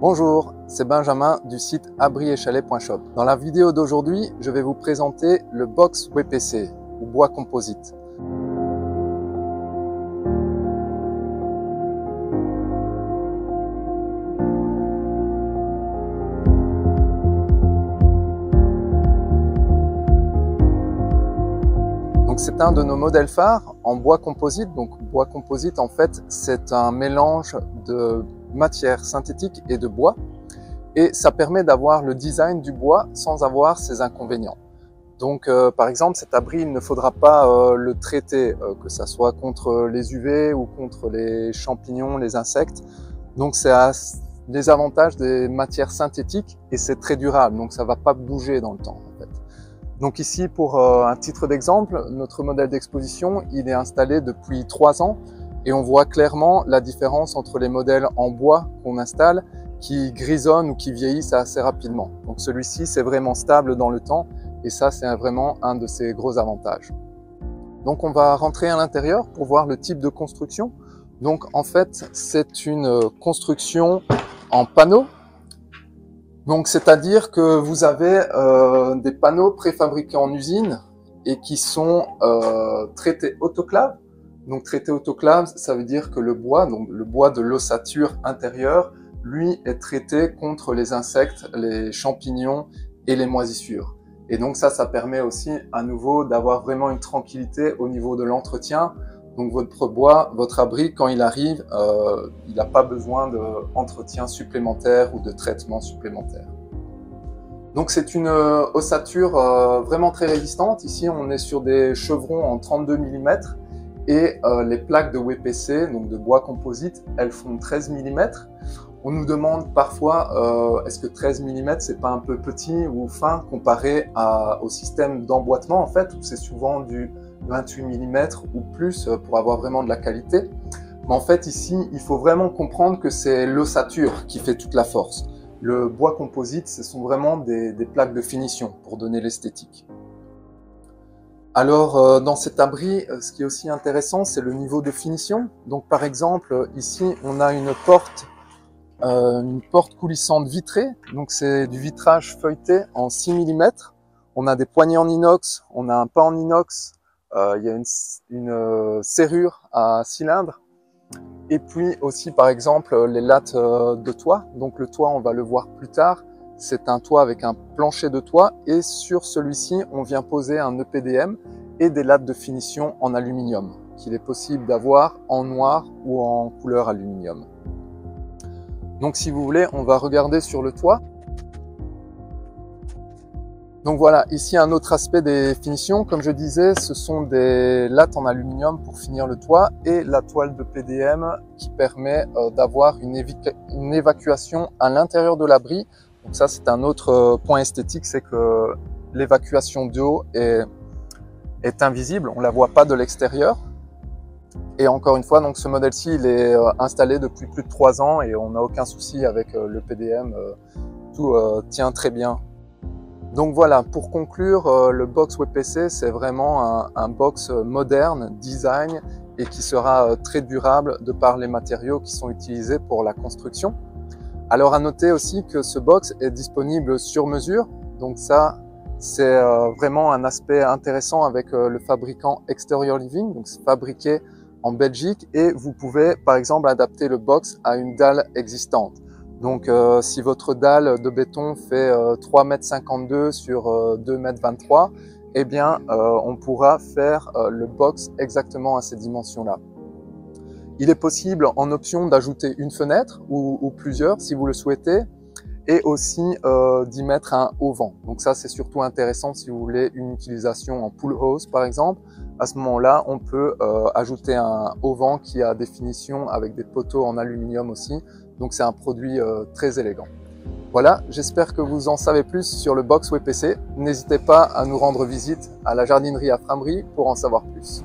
Bonjour, c'est Benjamin du site abri-et-chalet.shop. Dans la vidéo d'aujourd'hui, je vais vous présenter le box WPC ou bois composite. Donc c'est un de nos modèles phares en bois composite. Donc bois composite, en fait, c'est un mélange de matière synthétique et de bois, et ça permet d'avoir le design du bois sans avoir ses inconvénients. Donc par exemple, cet abri, il ne faudra pas le traiter, que ça soit contre les UV ou contre les champignons, les insectes. Donc c'est des avantages des matières synthétiques et c'est très durable, donc ça va pas bouger dans le temps en fait. Donc ici, pour un titre d'exemple, notre modèle d'exposition, il est installé depuis 3 ans. Et on voit clairement la différence entre les modèles en bois qu'on installe qui grisonnent ou qui vieillissent assez rapidement. Donc celui-ci, c'est vraiment stable dans le temps et ça, c'est vraiment un de ses gros avantages. Donc on va rentrer à l'intérieur pour voir le type de construction. Donc en fait, c'est une construction en panneaux. Donc c'est-à-dire que vous avez des panneaux préfabriqués en usine et qui sont traités autoclave. Donc traité autoclave, ça veut dire que le bois, donc le bois de l'ossature intérieure, lui est traité contre les insectes, les champignons et les moisissures. Et donc ça permet aussi à nouveau d'avoir vraiment une tranquillité au niveau de l'entretien. Donc votre bois, votre abri, quand il arrive, il n'a pas besoin d'entretien supplémentaire ou de traitement supplémentaire. Donc c'est une ossature vraiment très résistante. Ici on est sur des chevrons en 32 mm. Et les plaques de WPC, donc de bois composite, elles font 13 mm. On nous demande parfois, est-ce que 13 mm, c'est pas un peu petit ou fin comparé au système d'emboîtement, en fait, où c'est souvent du 28 mm ou plus pour avoir vraiment de la qualité. Mais en fait, ici, il faut vraiment comprendre que c'est l'ossature qui fait toute la force. Le bois composite, ce sont vraiment des plaques de finition pour donner l'esthétique. Alors, dans cet abri, ce qui est aussi intéressant, c'est le niveau de finition. Donc, par exemple, ici, on a une porte coulissante vitrée. Donc, c'est du vitrage feuilleté en 6 mm. On a des poignées en inox, on a un pas en inox, il y a une serrure à cylindre. Et puis aussi, par exemple, les lattes de toit. Donc, le toit, on va le voir plus tard. C'est un toit avec un plancher de toit et sur celui-ci, on vient poser un EPDM et des lattes de finition en aluminium qu'il est possible d'avoir en noir ou en couleur aluminium. Donc si vous voulez, on va regarder sur le toit. Donc voilà, ici un autre aspect des finitions. Comme je disais, ce sont des lattes en aluminium pour finir le toit et la toile de PDM qui permet d'avoir une évacuation à l'intérieur de l'abri. Donc ça, c'est un autre point esthétique, c'est que l'évacuation d'eau est invisible, on la voit pas de l'extérieur. Et encore une fois, donc ce modèle-ci, il est installé depuis plus de 3 ans et on n'a aucun souci avec le PDM, tout tient très bien. Donc voilà, pour conclure, le box WPC, c'est vraiment un box moderne, design et qui sera très durable de par les matériaux qui sont utilisés pour la construction. Alors à noter aussi que ce box est disponible sur mesure, donc ça c'est vraiment un aspect intéressant avec le fabricant Exterior Living, donc c'est fabriqué en Belgique et vous pouvez par exemple adapter le box à une dalle existante. Donc si votre dalle de béton fait 3,52 m sur 2,23 m, eh bien on pourra faire le box exactement à ces dimensions-là. Il est possible en option d'ajouter une fenêtre ou plusieurs si vous le souhaitez et aussi d'y mettre un auvent. Donc ça c'est surtout intéressant si vous voulez une utilisation en pull hose par exemple. À ce moment-là on peut ajouter un auvent qui a des finitions avec des poteaux en aluminium aussi. Donc c'est un produit très élégant. Voilà, j'espère que vous en savez plus sur le box WPC. N'hésitez pas à nous rendre visite à la jardinerie à Frameries pour en savoir plus.